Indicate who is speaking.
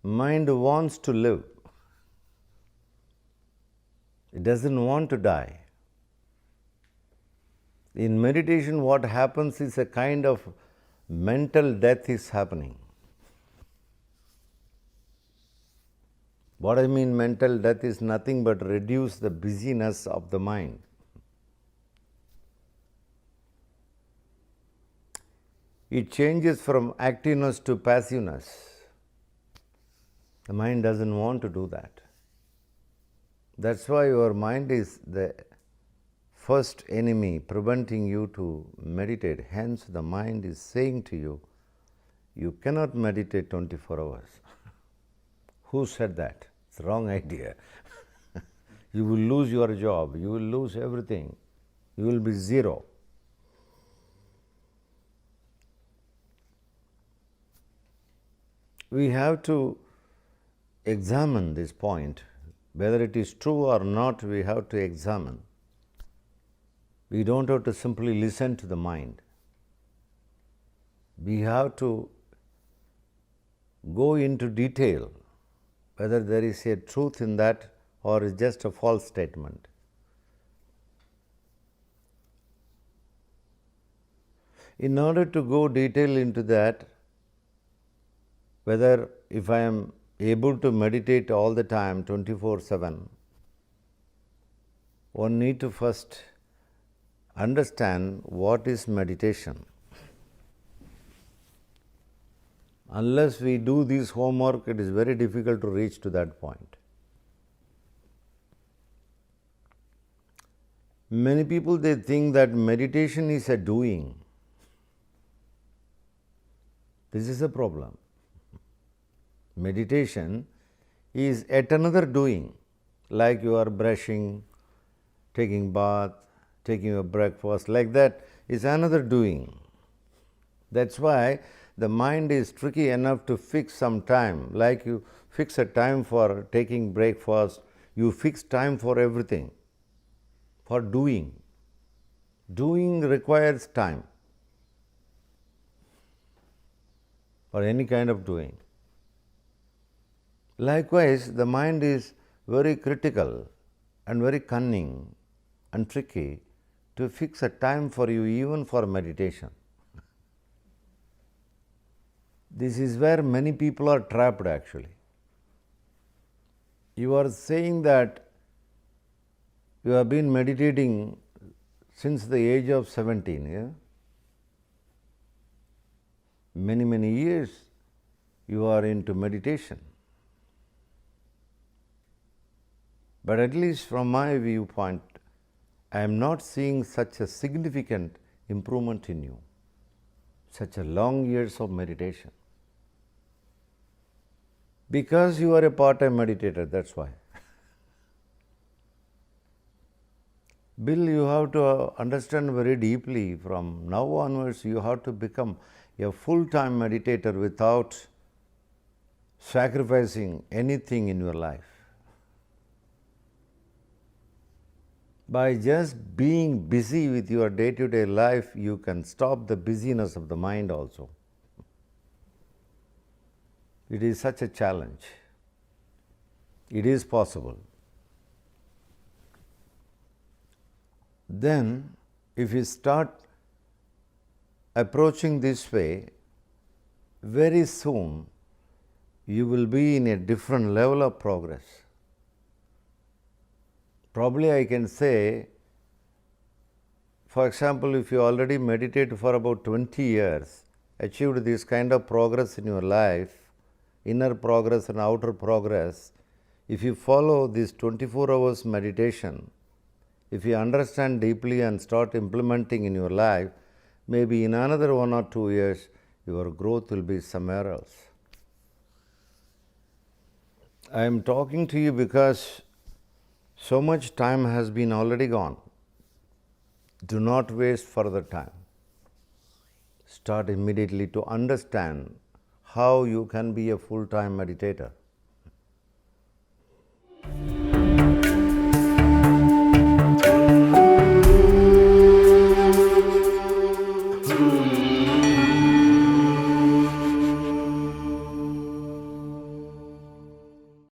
Speaker 1: Mind wants to live. It doesn't want to die. In meditation, what happens is a kind of mental death is happening. What I mean mental death is nothing but reduce the busyness of the mind. It changes from activeness to passiveness. The mind doesn't want to do that. That's why your mind is the first enemy preventing you to meditate. Hence, the mind is saying to you, you cannot meditate 24 hours. Who said that? It's a wrong idea. You will lose your job, you will lose everything, you will be zero. We have to examine this point. Whether it is true or not, we have to examine. We don't have to simply listen to the mind. We have to go into detail whether there is a truth in that or is just a false statement. In order to go detail into that, whether if I am able to meditate all the time 24/7, one need to first understand what is meditation. Unless we do this homework, it is very difficult to reach to that point. Many people, they think that meditation is a doing. This is a problem. Meditation is yet another doing, like you are brushing, taking bath, taking your breakfast, like that is another doing. That's why the mind is tricky enough to fix some time, like you fix a time for taking breakfast, you fix time for everything, for doing. Doing requires time, for any kind of doing. Likewise, the mind is very critical and very cunning and tricky to fix a time for you even for meditation. This is where many people are trapped actually. You are saying that you have been meditating since the age of 17, yeah? Many years you are into meditation. But at least from my viewpoint, I am not seeing such a significant improvement in you, such a long years of meditation. Because you are a part-time meditator, that's why. Bill, you have to understand very deeply, from now onwards you have to become a full-time meditator without sacrificing anything in your life. By just being busy with your day-to-day life, you can stop the busyness of the mind also. It is such a challenge. It is possible. Then, if you start approaching this way, very soon you will be in a different level of progress. Probably I can say, for example, if you already meditate for about 20 years, achieved this kind of progress in your life, inner progress and outer progress, if you follow this 24 hours meditation, if you understand deeply and start implementing in your life, maybe in another 1 or 2 years, your growth will be somewhere else. I am talking to you because so much time has been already gone. Do not waste further time. Start immediately to understand how you can be a full-time meditator.